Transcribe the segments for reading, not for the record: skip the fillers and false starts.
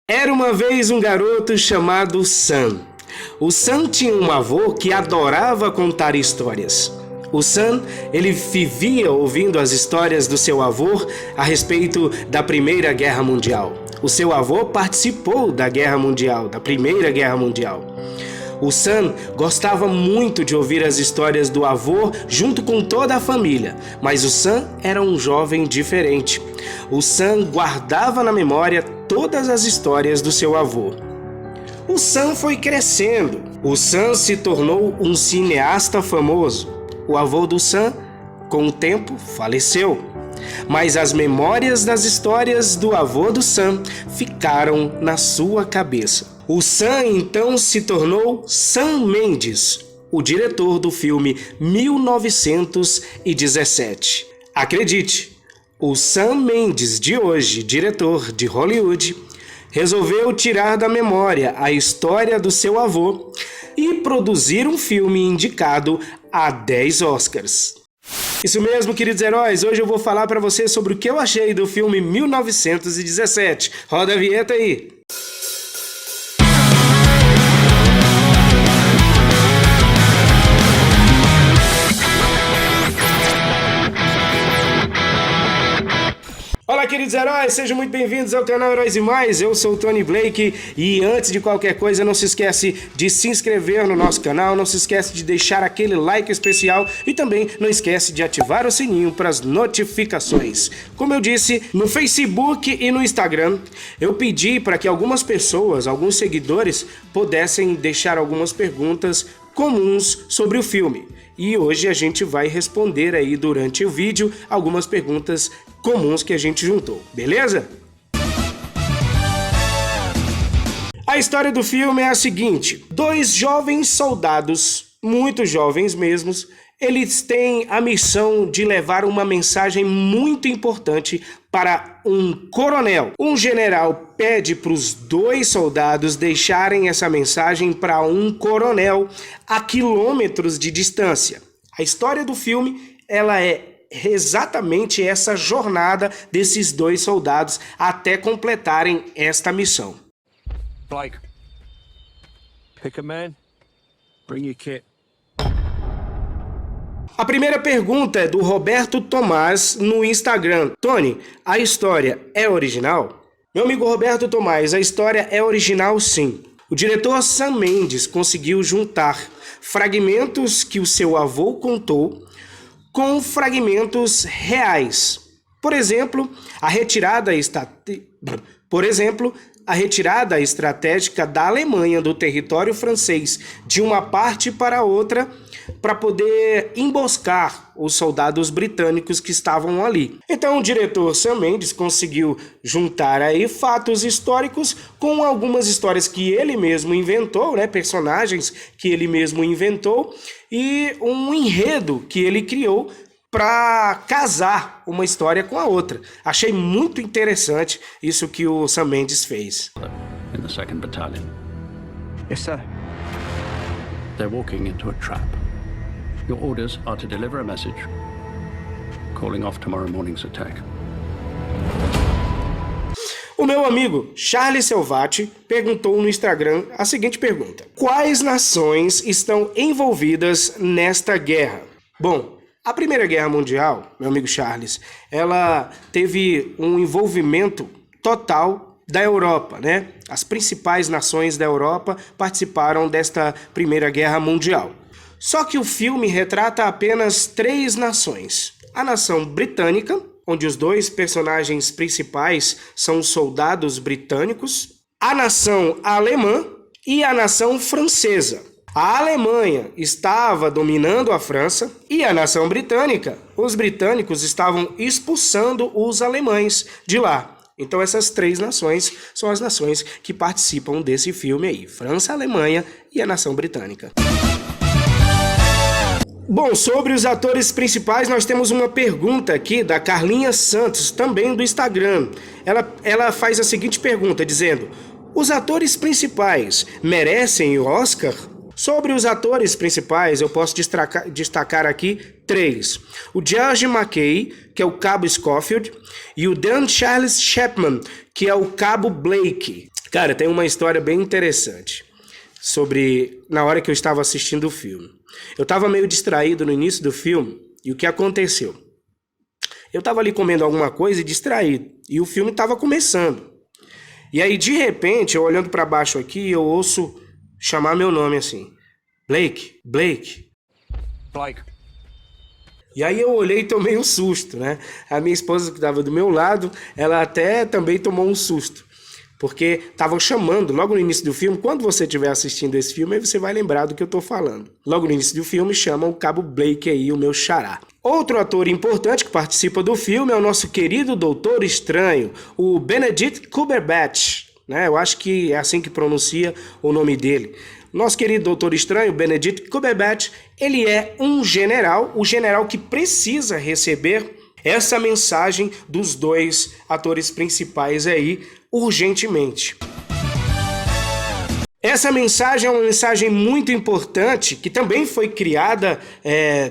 Era uma vez um garoto chamado Sam. O Sam tinha um avô que adorava contar histórias. O Sam, ele vivia ouvindo as histórias do seu avô a respeito da Primeira Guerra Mundial. O seu avô participou da Guerra Mundial, da Primeira Guerra Mundial. O Sam gostava muito de ouvir as histórias do avô junto com toda a família, mas o Sam era um jovem diferente. O Sam guardava na memória todas as histórias do seu avô. O Sam foi crescendo. O Sam se tornou um cineasta famoso. O avô do Sam, com o tempo, faleceu. Mas as memórias das histórias do avô do Sam ficaram na sua cabeça. O Sam então se tornou Sam Mendes, o diretor do filme 1917. Acredite, o Sam Mendes de hoje, diretor de Hollywood, resolveu tirar da memória a história do seu avô e produzir um filme indicado a 10 Oscars. Isso mesmo, queridos heróis, hoje eu vou falar para você sobre o que eu achei do filme 1917. Roda a vinheta aí! Olá, queridos heróis, sejam muito bem-vindos ao canal Heróis e Mais. Eu sou o Tony Blake e antes de qualquer coisa, não se esquece de se inscrever no nosso canal, não se esquece de deixar aquele like especial e também não esquece de ativar o sininho para as notificações. Como eu disse, no Facebook e no Instagram, eu pedi para que algumas pessoas, alguns seguidores, pudessem deixar algumas perguntas comuns sobre o filme. E hoje a gente vai responder aí durante o vídeo algumas perguntas comuns que a gente juntou, beleza? A história do filme é a seguinte: dois jovens soldados, muito jovens mesmos, eles têm a missão de levar uma mensagem muito importante para um coronel. Um general pede para os dois soldados deixarem essa mensagem para um coronel a quilômetros de distância. A história do filme, ela é exatamente essa jornada desses dois soldados até completarem esta missão. Blake, pick a man, bring your kit. A primeira pergunta é do Roberto Tomás no Instagram. Tony, a história é original? Meu amigo Roberto Tomás, a história é original sim. O diretor Sam Mendes conseguiu juntar fragmentos que o seu avô contou com fragmentos reais. Por exemplo, a retirada estratégica da Alemanha do território francês de uma parte para outra para poder emboscar os soldados britânicos que estavam ali. Então o diretor Sam Mendes conseguiu juntar aí fatos históricos com algumas histórias que ele mesmo inventou, personagens que ele mesmo inventou e um enredo que ele criou para casar uma história com a outra. Achei muito interessante isso que o Sam Mendes fez. In the 2nd Battalion. Yes, sir. They're walking into a trap. Your orders are to deliver a message, calling off tomorrow morning's attack. O meu amigo Charles Selvati perguntou no Instagram a seguinte pergunta: quais nações estão envolvidas nesta guerra? Bom, a Primeira Guerra Mundial, meu amigo Charles, ela teve um envolvimento total da Europa, As principais nações da Europa participaram desta Primeira Guerra Mundial. Só que o filme retrata apenas 3 nações. A nação britânica, onde os dois personagens principais são soldados britânicos, a nação alemã e a nação francesa. A Alemanha estava dominando a França e a nação britânica, os britânicos estavam expulsando os alemães de lá. Então essas 3 nações são as nações que participam desse filme aí: França, Alemanha e a nação britânica. Bom, sobre os atores principais, nós temos uma pergunta aqui da Carlinha Santos, também do Instagram. Ela faz a seguinte pergunta, dizendo: os atores principais merecem o Oscar? Sobre os atores principais, eu posso destacar aqui 3. O George Mackay, que é o Cabo Schofield, e o Dan Charles Chapman, que é o Cabo Blake. Cara, tem uma história bem interessante sobre na hora que eu estava assistindo o filme. Eu estava meio distraído no início do filme e o que aconteceu? Eu estava ali comendo alguma coisa e distraído e o filme estava começando. E aí, de repente, eu olhando para baixo aqui, eu ouço chamar meu nome assim. Blake, Blake. Blake. E aí eu olhei e tomei um susto, né? A minha esposa que estava do meu lado, ela até também tomou um susto. Porque estavam chamando, logo no início do filme, quando você estiver assistindo esse filme, aí você vai lembrar do que eu estou falando. Logo no início do filme, chamam o cabo Blake aí, o meu xará. Outro ator importante que participa do filme é o nosso querido Doutor Estranho, o Benedict Cumberbatch, né? Eu acho que é assim que pronuncia o nome dele. Nosso querido Doutor Estranho, Benedict Cumberbatch, ele é um general, o general que precisa receber essa mensagem dos dois atores principais aí, urgentemente. Essa mensagem é uma mensagem muito importante que também foi criada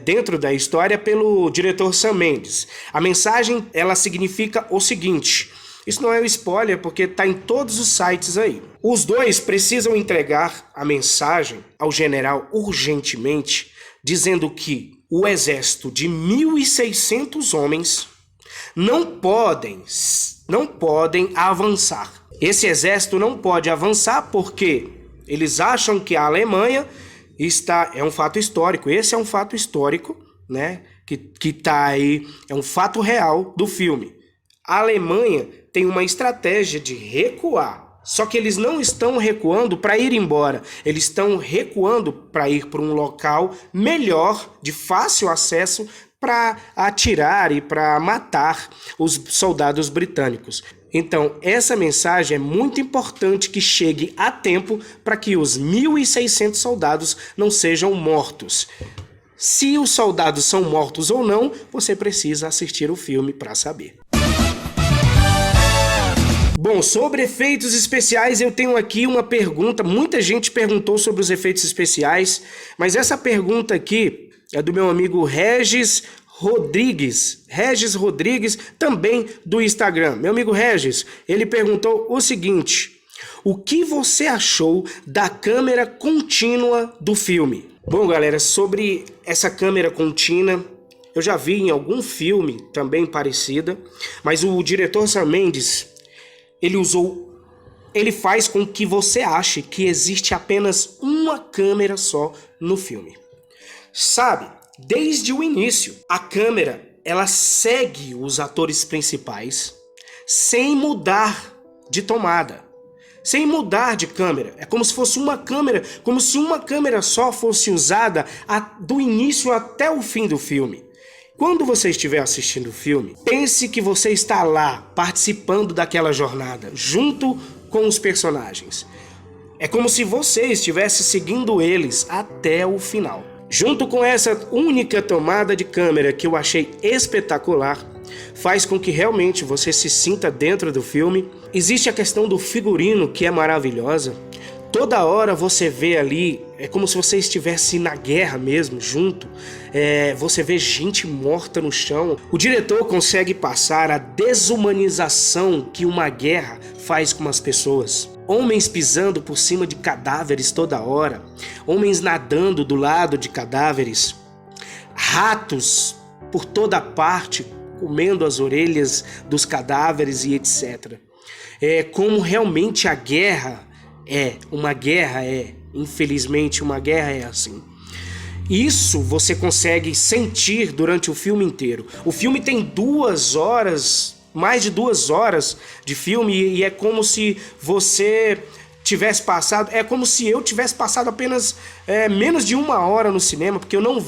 dentro da história pelo diretor Sam Mendes. A mensagem, ela significa o seguinte: isso não é um spoiler porque está em todos os sites aí. Os dois precisam entregar a mensagem ao general urgentemente, dizendo que o exército de 1.600 homens não podem avançar. Esse exército não pode avançar porque eles acham que a Alemanha é um fato histórico. Esse é um fato histórico, né? Que tá aí, é um fato real do filme. A Alemanha tem uma estratégia de recuar. Só que eles não estão recuando para ir embora. Eles estão recuando para ir para um local melhor, de fácil acesso, para atirar e para matar os soldados britânicos. Então, essa mensagem é muito importante que chegue a tempo para que os 1.600 soldados não sejam mortos. Se os soldados são mortos ou não, você precisa assistir o filme para saber. Bom, sobre efeitos especiais, eu tenho aqui uma pergunta. Muita gente perguntou sobre os efeitos especiais, mas essa pergunta aqui é do meu amigo Regis Rodrigues, também do Instagram. Meu amigo Regis, ele perguntou o seguinte: o que você achou da câmera contínua do filme? Bom, galera, sobre essa câmera contínua, eu já vi em algum filme também parecida, mas o diretor Sam Mendes, ele faz com que você ache que existe apenas uma câmera só no filme. Sabe, desde o início, a câmera, ela segue os atores principais sem mudar de tomada, sem mudar de câmera. É como se fosse uma câmera, como se uma câmera só fosse usada do início até o fim do filme. Quando você estiver assistindo o filme, pense que você está lá, participando daquela jornada, junto com os personagens. É como se você estivesse seguindo eles até o final. Junto com essa única tomada de câmera que eu achei espetacular, faz com que realmente você se sinta dentro do filme. Existe a questão do figurino, que é maravilhosa. Toda hora você vê ali, é como se você estivesse na guerra mesmo, junto. Você vê gente morta no chão. O diretor consegue passar a desumanização que uma guerra faz com as pessoas. Homens pisando por cima de cadáveres toda hora. Homens nadando do lado de cadáveres. Ratos por toda parte, comendo as orelhas dos cadáveres e etc. Como realmente a guerra infelizmente uma guerra é assim. Isso você consegue sentir durante o filme inteiro. O filme tem 2 horas, mais de 2 horas de filme, e é como se você tivesse passado, é como se eu tivesse passado apenas menos de 1 hora no cinema, porque eu não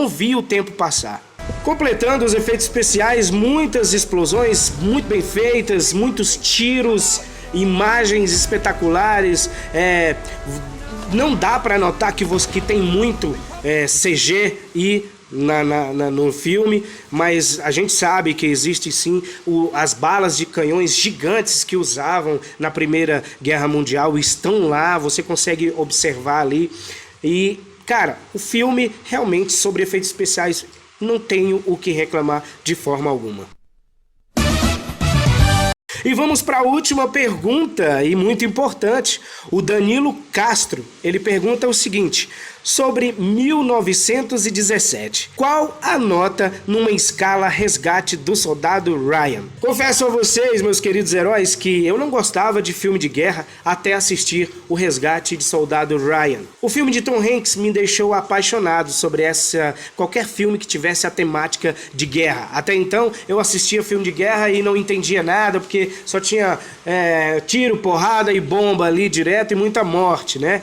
vi o tempo passar. Completando os efeitos especiais, muitas explosões muito bem feitas, muitos tiros, imagens espetaculares. Não dá para notar que tem muito CG no filme, mas a gente sabe que existe sim as balas de canhões gigantes que usavam na Primeira Guerra Mundial estão lá, você consegue observar ali. E, cara, o filme realmente sobre efeitos especiais não tenho o que reclamar de forma alguma. E vamos para a última pergunta, e muito importante. O Danilo Castro, ele pergunta o seguinte: sobre 1917, qual a nota numa escala Resgate do Soldado Ryan? Confesso a vocês, meus queridos heróis, que eu não gostava de filme de guerra até assistir O Resgate de Soldado Ryan. O filme de Tom Hanks me deixou apaixonado sobre qualquer filme que tivesse a temática de guerra. Até então, eu assistia filme de guerra e não entendia nada, porque só tinha tiro, porrada e bomba ali direto e muita morte, né?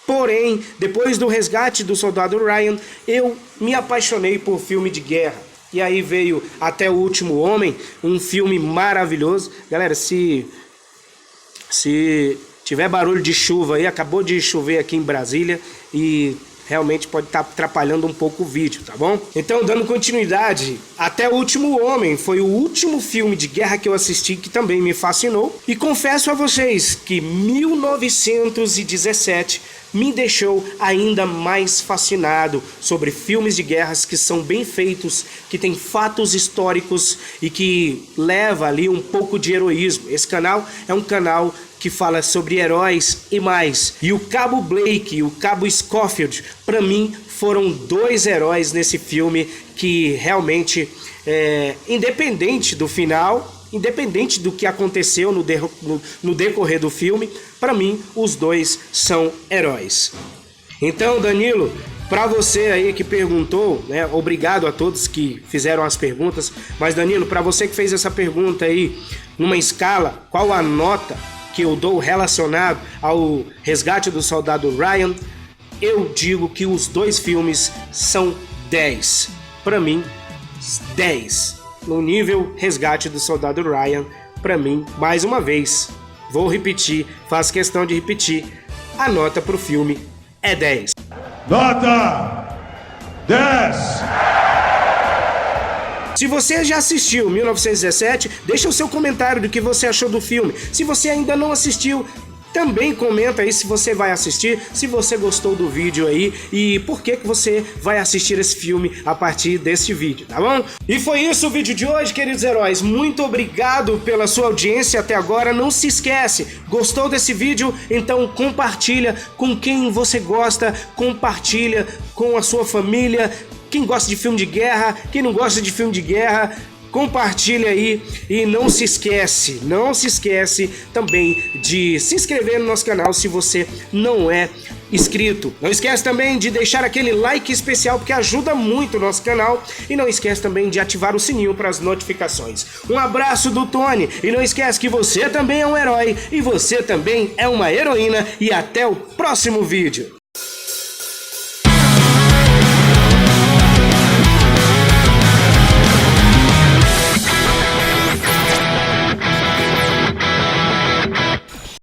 Porém, depois do Resgate do Soldado Ryan, eu me apaixonei por filme de guerra. E aí veio Até o Último Homem, um filme maravilhoso. Galera, se tiver barulho de chuva aí, acabou de chover aqui em Brasília e realmente pode estar atrapalhando um pouco o vídeo, tá bom? Então, dando continuidade, Até o Último Homem foi o último filme de guerra que eu assisti que também me fascinou. E confesso a vocês que 1917 me deixou ainda mais fascinado sobre filmes de guerras que são bem feitos, que tem fatos históricos e que leva ali um pouco de heroísmo. Esse canal é um canal que fala sobre heróis e mais. E o Cabo Blake e o Cabo Schofield, para mim, foram dois heróis nesse filme que realmente, independente do final, independente do que aconteceu no decorrer do filme, para mim, os dois são heróis. Então, Danilo, para você aí que perguntou, né, obrigado a todos que fizeram as perguntas, mas Danilo, para você que fez essa pergunta aí, numa escala, qual a nota que eu dou relacionado ao Resgate do Soldado Ryan, eu digo que os dois filmes são 10. Para mim, 10. No nível Resgate do Soldado Ryan, para mim, mais uma vez, vou repetir, faço questão de repetir, a nota pro filme é 10. Nota 10! Se você já assistiu 1917, deixa o seu comentário do que você achou do filme. Se você ainda não assistiu, também comenta aí se você vai assistir, se você gostou do vídeo aí e por que você vai assistir esse filme a partir deste vídeo, tá bom? E foi isso o vídeo de hoje, queridos heróis. Muito obrigado pela sua audiência até agora. Não se esquece, gostou desse vídeo? Então compartilha com quem você gosta, compartilha com a sua família. Quem gosta de filme de guerra, quem não gosta de filme de guerra, compartilha aí e não se esquece também de se inscrever no nosso canal se você não é inscrito. Não esquece também de deixar aquele like especial porque ajuda muito o nosso canal e não esquece também de ativar o sininho para as notificações. Um abraço do Tony e não esquece que você também é um herói e você também é uma heroína e até o próximo vídeo.